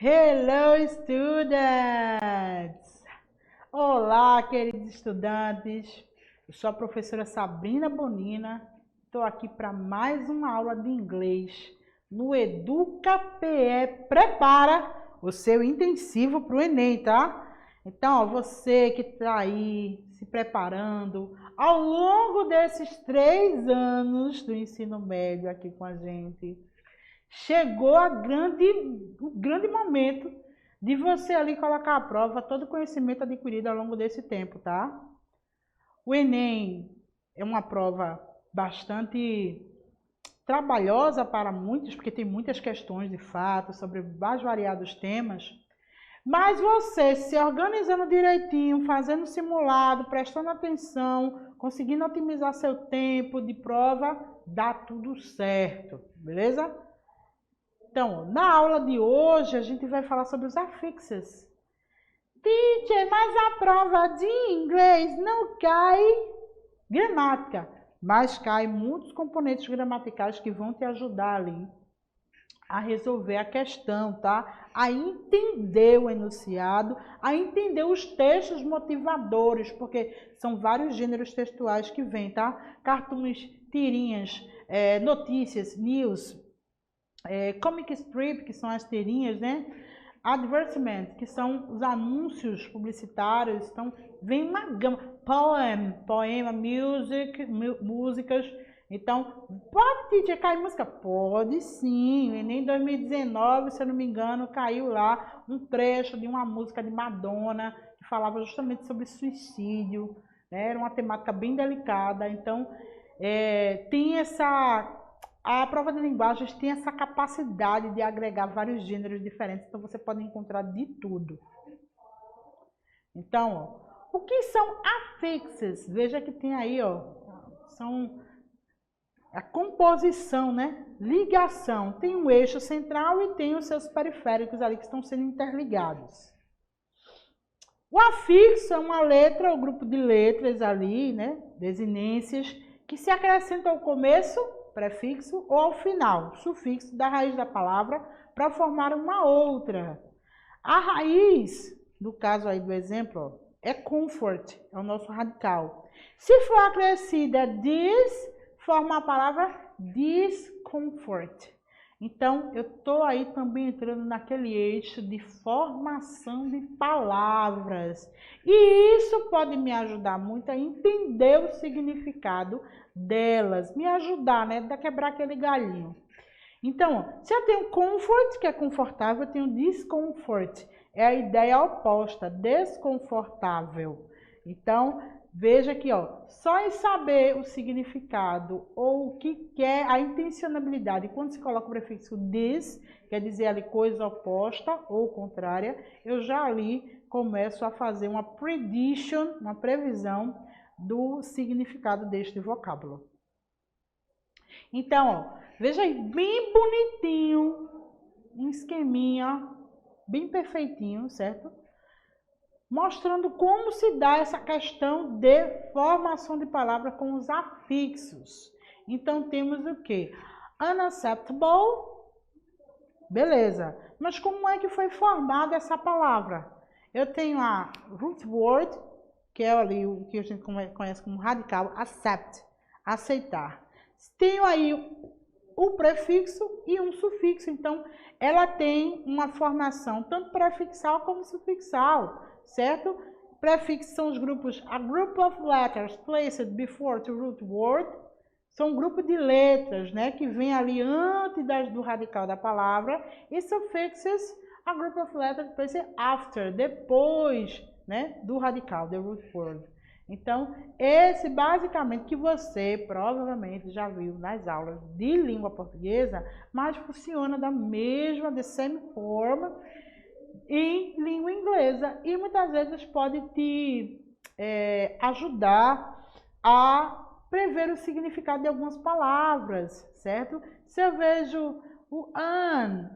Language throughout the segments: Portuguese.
Hello, students! Olá, queridos estudantes. Eu sou a professora Sabrina Bonina. Estou aqui para mais uma aula de inglês no Educa PE. Prepara o seu intensivo para o Enem, tá? Então, ó, você que está aí se preparando ao longo desses 3 anos do ensino médio aqui com a gente, chegou o grande momento de você ali colocar à prova todo o conhecimento adquirido ao longo desse tempo, tá? O Enem é uma prova bastante trabalhosa para muitos, porque tem muitas questões de fato sobre mais variados temas, mas você se organizando direitinho, fazendo simulado, prestando atenção, conseguindo otimizar seu tempo de prova, dá tudo certo, beleza? Então, na aula de hoje, a gente vai falar sobre os afixos. Teacher, mas a prova de inglês não cai gramática, mas cai muitos componentes gramaticais que vão te ajudar ali a resolver a questão, tá? A entender o enunciado, a entender os textos motivadores, porque são vários gêneros textuais que vêm, tá? Cartoons, tirinhas, notícias, news, comic strip, que são as tirinhas, né? Advertisement, que são os anúncios publicitários. Então, vem uma gama. Poema, músicas. Então, pode, teacher, cair música? Pode sim. Em 2019, se eu não me engano, caiu lá um trecho de uma música de Madonna, que falava justamente sobre suicídio, né? Era uma temática bem delicada. Então, tem essa... A prova de linguagens tem essa capacidade de agregar vários gêneros diferentes, então você pode encontrar de tudo. Então, ó, o que são afixos? Veja que tem aí, ó, são a composição, né? Ligação. Tem um eixo central e tem os seus periféricos ali que estão sendo interligados. O afixo é uma letra, ou grupo de letras ali, né? Desinências, que se acrescentam ao começo, prefixo, ou ao final, sufixo da raiz da palavra, para formar uma outra. A raiz, no caso aí do exemplo, ó, é comfort, é o nosso radical. Se for acrescida this, forma a palavra discomfort. Então, eu estou aí também entrando naquele eixo de formação de palavras. E isso pode me ajudar muito a entender o significado delas, me ajudar, né, a quebrar aquele galhinho. Então, se eu tenho comfort, que é confortável, eu tenho discomfort, é a ideia oposta, desconfortável. Então, veja aqui, ó, só em saber o significado ou o que é a intencionalidade, quando se coloca o prefixo this, quer dizer ali coisa oposta ou contrária, eu já ali começo a fazer uma prediction, uma previsão do significado deste vocábulo. Então, ó, veja aí, bem bonitinho, um esqueminha, bem perfeitinho, certo? Mostrando como se dá essa questão de formação de palavra com os afixos. Então, temos o quê? Unacceptable, beleza. Mas como é que foi formada essa palavra? Eu tenho a root word, que é ali o que a gente conhece como radical, accept, aceitar. Tenho aí o prefixo e um sufixo, então ela tem uma formação tanto prefixal como sufixal, certo? Prefixos são os grupos, a group of letters placed before the root word, são um grupo de letras, né, que vem ali antes do radical da palavra, e suffixes, a group of letters placed after, depois, né, do radical, the root word. Então, esse basicamente que você provavelmente já viu nas aulas de língua portuguesa, mas funciona da mesma, the same forma, em língua inglesa. E muitas vezes pode te ajudar a prever o significado de algumas palavras, certo? Se eu vejo o an,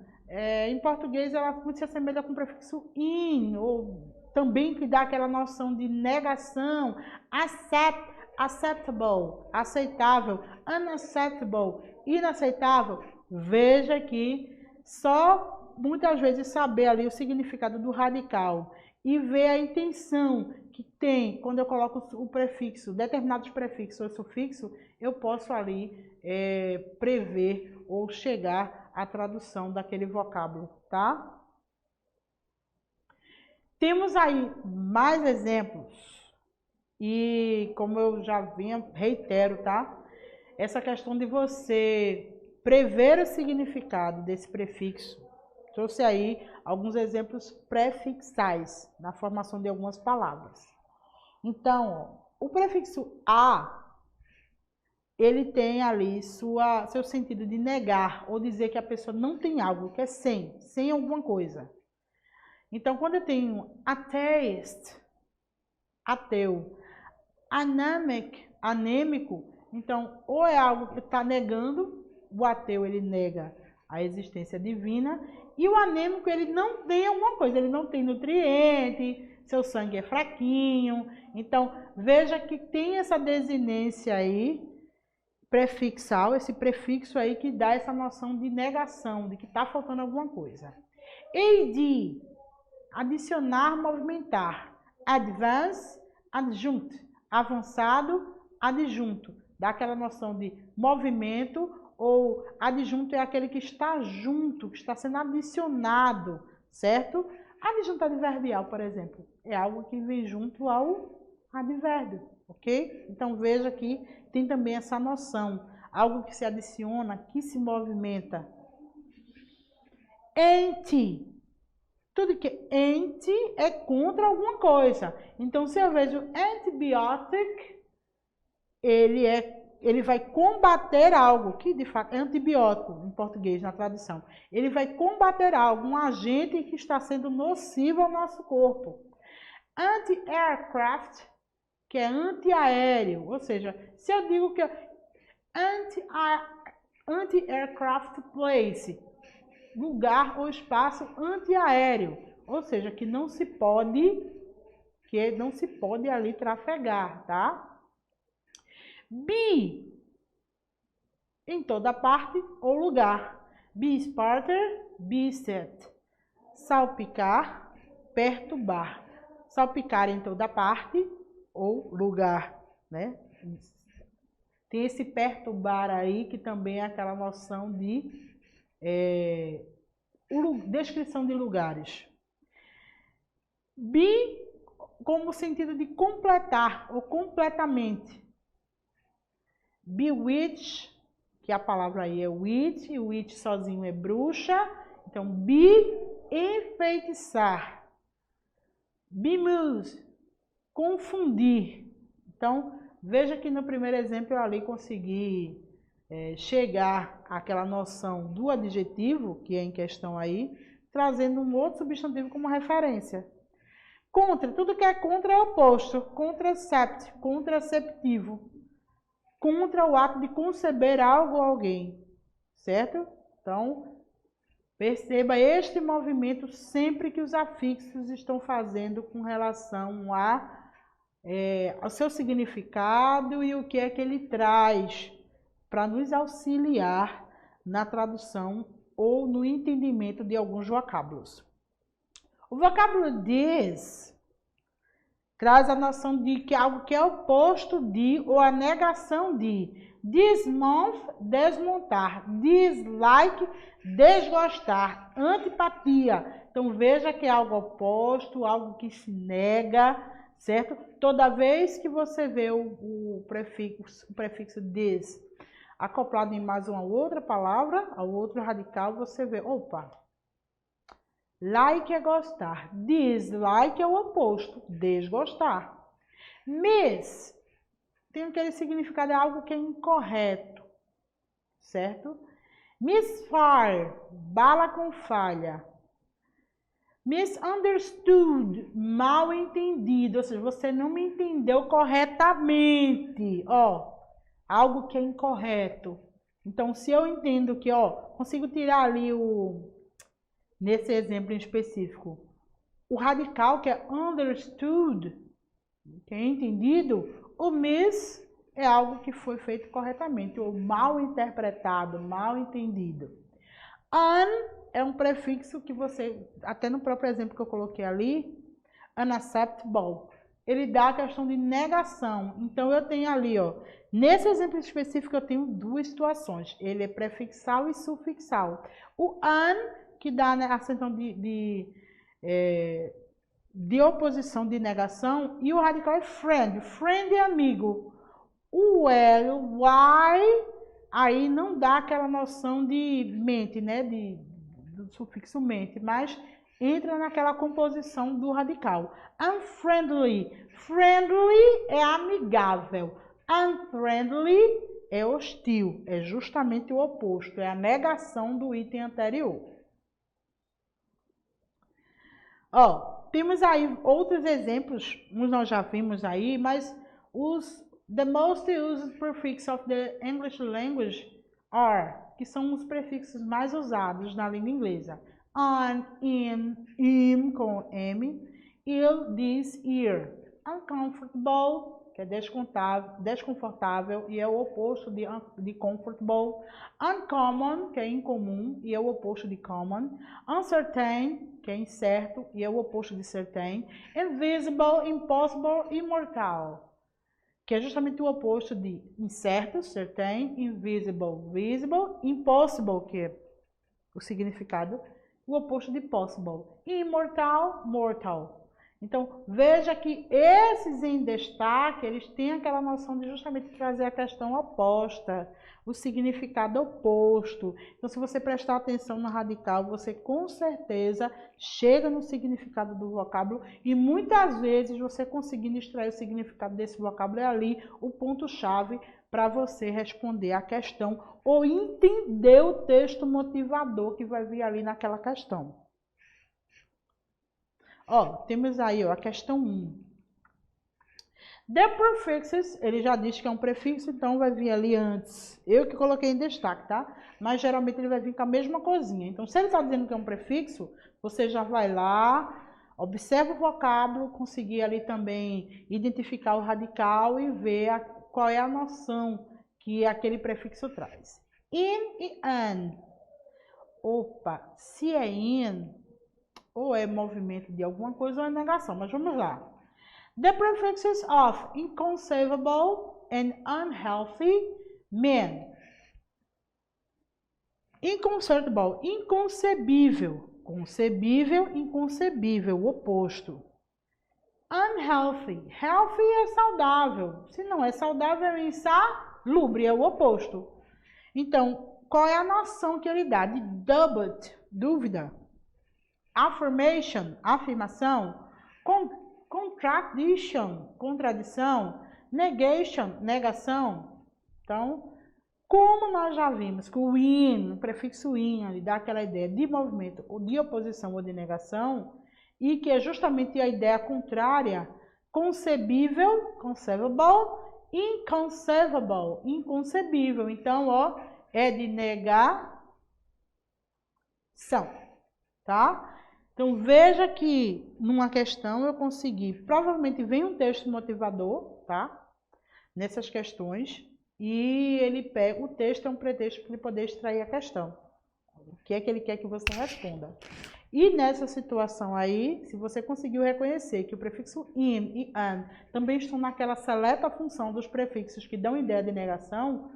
em português ela muito se assemelha com o prefixo in, ou também que dá aquela noção de negação, acceptable, aceitável, unacceptable, inaceitável. Veja que só muitas vezes saber ali o significado do radical e ver a intenção que tem quando eu coloco o prefixo, determinados prefixos ou sufixo, eu posso ali prever ou chegar à tradução daquele vocábulo, tá? Temos aí mais exemplos e como eu já reitero, tá? Essa questão de você prever o significado desse prefixo. Trouxe aí alguns exemplos prefixais na formação de algumas palavras. Então, o prefixo a, ele tem ali seu sentido de negar ou dizer que a pessoa não tem algo, que é sem alguma coisa. Então, quando eu tenho atheist, ateu, anêmico, então, ou é algo que está negando, o ateu ele nega a existência divina, e o anêmico ele não tem alguma coisa, ele não tem nutriente, seu sangue é fraquinho. Então, veja que tem essa desinência aí, prefixal, esse prefixo aí que dá essa noção de negação, de que está faltando alguma coisa. AD, adicionar, movimentar. Advance, adjunct, avançado, adjunto. Dá aquela noção de movimento, ou adjunto é aquele que está junto, que está sendo adicionado, certo? Adjunto adverbial, por exemplo, é algo que vem junto ao advérbio, ok? Então veja que tem também essa noção, algo que se adiciona, que se movimenta. Anti. Tudo que anti é contra alguma coisa. Então, se eu vejo antibiotic, ele vai combater algo, que de fato é antibiótico em português, na tradução. Ele vai combater algo, um agente que está sendo nocivo ao nosso corpo. Anti-aircraft, que é antiaéreo, ou seja, se eu digo que anti-aircraft place, lugar ou espaço antiaéreo, ou seja, que não se pode ali trafegar, tá? Be, em toda parte ou lugar. Be starter, be set. Salpicar, perturbar. Salpicar em toda parte ou lugar, né? Tem esse perturbar aí, que também é aquela noção de descrição de lugares. Be como sentido de completar ou completamente. Bewitch, que a palavra aí é witch, e witch sozinho é bruxa. Então, be, enfeitiçar. Bemuse, confundir. Então, veja que no primeiro exemplo eu ali consegui chegar àquela noção do adjetivo, que é em questão aí, trazendo um outro substantivo como referência. Contra, tudo que é contra é oposto. Contracept, contraceptivo. Contra o ato de conceber algo ou alguém, certo? Então, perceba este movimento sempre que os afixos estão fazendo com relação ao seu significado e o que é que ele traz para nos auxiliar na tradução ou no entendimento de alguns vocábulos. O vocábulo this traz a noção de que algo que é oposto de ou a negação de. Desmonth, desmontar. Dislike, desgostar. Antipatia. Então veja que é algo oposto, algo que se nega, certo? Toda vez que você vê o prefixo this acoplado em mais uma outra palavra, ao outro radical, você vê, opa, like é gostar, dislike é o oposto, desgostar. Miss tem aquele significado, é algo que é incorreto, certo? Misfire, bala com falha. Misunderstood, mal entendido, ou seja, você não me entendeu corretamente, ó, algo que é incorreto. Então, se eu entendo que, ó, consigo tirar ali nesse exemplo em específico, o radical que é understood, que é entendido, o miss é algo que foi feito corretamente, ou mal interpretado, mal entendido. Un é um prefixo que você, até no próprio exemplo que eu coloquei ali, unacceptable, ele dá a questão de negação. Então, eu tenho ali, ó, nesse exemplo específico, eu tenho duas situações. Ele é prefixal e sufixal. O que dá a questão de oposição, de negação, e o radical é friend. Friend é amigo. O L, o Y, aí não dá aquela noção de mente, né? Do sufixo mente, mas entra naquela composição do radical. Unfriendly. Friendly é amigável. Unfriendly é hostil. É justamente o oposto. É a negação do item anterior. Ó, temos aí outros exemplos. Uns nós já vimos aí, mas the most used prefix of the English language are, que são os prefixos mais usados na língua inglesa. On, in, im com M, ill, this, ear. Uncomfortable, que é desconfortável e é o oposto de comfortable. Uncommon, que é incomum e é o oposto de common. Uncertain, que é incerto e é o oposto de certain. Invisible, impossible, immortal, que é justamente o oposto de incerto, certain, invisible, visible, impossible, que é o significado, o oposto de possible, imortal, mortal. Então, veja que esses em destaque, eles têm aquela noção de justamente trazer a questão oposta, o significado oposto. Então, se você prestar atenção no radical, você com certeza chega no significado do vocábulo e muitas vezes você conseguindo extrair o significado desse vocábulo é ali o ponto-chave para você responder a questão ou entender o texto motivador que vai vir ali naquela questão. Ó, temos aí ó, a questão 1. The prefixes, ele já diz que é um prefixo, então vai vir ali antes. Eu que coloquei em destaque, tá? Mas geralmente ele vai vir com a mesma coisinha. Então, se ele está dizendo que é um prefixo, você já vai lá, observa o vocábulo, conseguir ali também identificar o radical e ver qual é a noção que aquele prefixo traz. In e an. Opa, se é in, ou é movimento de alguma coisa ou é negação, mas vamos lá. The prefixes of inconceivable and unhealthy mean. Inconceivable, inconcebível. Concebível, inconcebível, o oposto. Unhealthy, healthy é saudável. Se não é saudável, é insalubre, é o oposto. Então, qual é a noção que ele dá de doubt, dúvida? Affirmation, afirmação. Contradiction, contradição. Negation, negação. Então, como nós já vimos que o in, o prefixo in, ele dá aquela ideia de movimento, ou de oposição ou de negação, e que é justamente a ideia contrária, concebível, conceivable, inconceivable, inconcebível. Então, ó, é de negação, tá? Então, veja que numa questão eu consegui, provavelmente vem um texto motivador, tá? Nessas questões, e ele pega, o texto é um pretexto para ele poder extrair a questão. O que é que ele quer que você responda? E nessa situação aí, se você conseguiu reconhecer que o prefixo in e an também estão naquela seleta função dos prefixos que dão ideia de negação,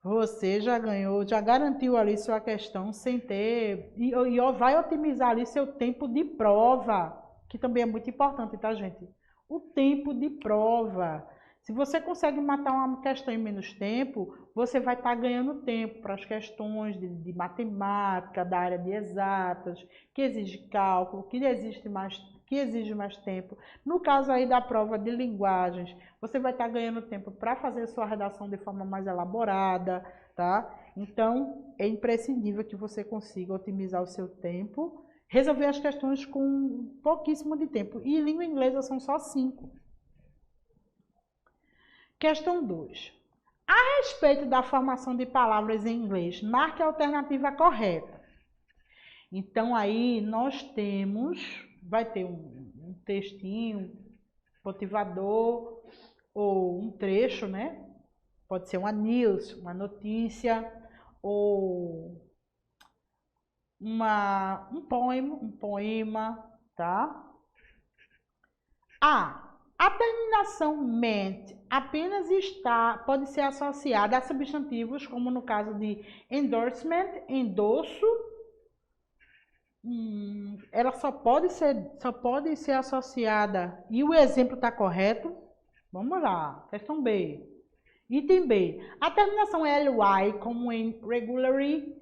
você já ganhou, já garantiu ali sua questão sem ter, e vai otimizar ali seu tempo de prova, que também é muito importante, tá, gente? O tempo de prova. Se você consegue matar uma questão em menos tempo, você vai estar ganhando tempo para as questões de matemática, da área de exatas, que exige cálculo, que exige mais tempo. No caso aí da prova de linguagens, você vai estar ganhando tempo para fazer sua redação de forma mais elaborada, tá? Então, é imprescindível que você consiga otimizar o seu tempo, resolver as questões com pouquíssimo de tempo. E língua inglesa são só 5. Questão 2. A respeito da formação de palavras em inglês, marque a alternativa correta. Então, aí nós temos, vai ter um textinho motivador ou um trecho, né? Pode ser uma news, uma notícia, ou um poema, tá? A terminação ment apenas pode ser associada a substantivos, como no caso de endorsement, endosso. Ela só pode ser associada, e o exemplo está correto? Vamos lá, questão B. Item B. A terminação ly, como em regularly,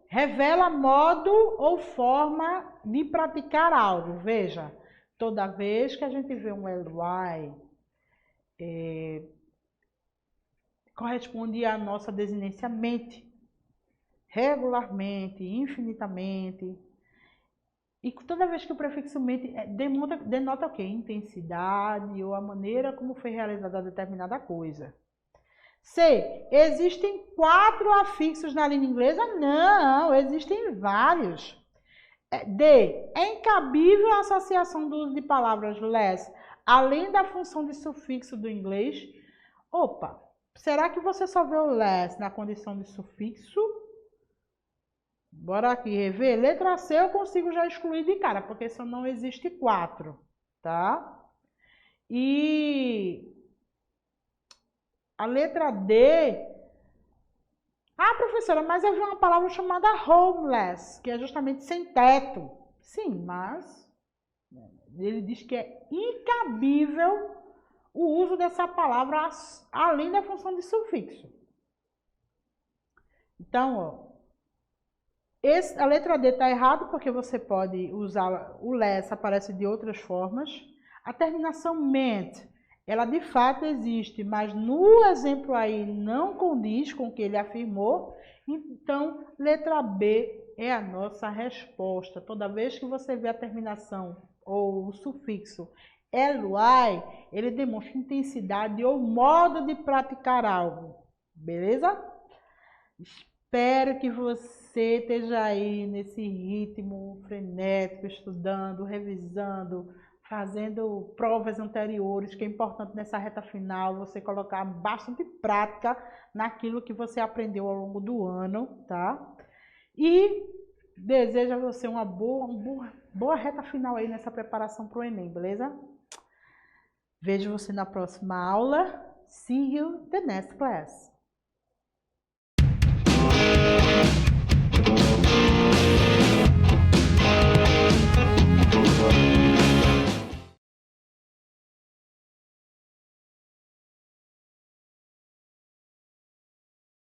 revela modo ou forma de praticar algo. Veja, toda vez que a gente vê um ly, corresponde à nossa desinência mente. Regularmente, infinitamente. E toda vez que o prefixo mente denota o quê? Intensidade ou a maneira como foi realizada determinada coisa. C. Existem 4 afixos na língua inglesa? Não, existem vários. D. É incabível a associação do uso de palavras less, além da função de sufixo do inglês? Opa, será que você só vê o less na condição de sufixo? Bora aqui rever. Letra C eu consigo já excluir de cara, porque só não existe 4, tá? E a letra D... Ah, professora, mas eu vi uma palavra chamada homeless, que é justamente sem teto. Sim, mas ele diz que é incabível o uso dessa palavra além da função de sufixo. Então, ó, a letra D está errada porque você pode usar o less, aparece de outras formas. A terminação ment, ela de fato existe, mas no exemplo aí não condiz com o que ele afirmou. Então, letra B é a nossa resposta. Toda vez que você vê a terminação ou o sufixo ly, ele demonstra intensidade ou modo de praticar algo. Beleza? Espero que você esteja aí nesse ritmo frenético, estudando, revisando, fazendo provas anteriores, que é importante nessa reta final você colocar bastante prática naquilo que você aprendeu ao longo do ano, tá? E desejo a você uma boa reta final aí nessa preparação para o Enem, beleza? Vejo você na próxima aula. See you in the next class.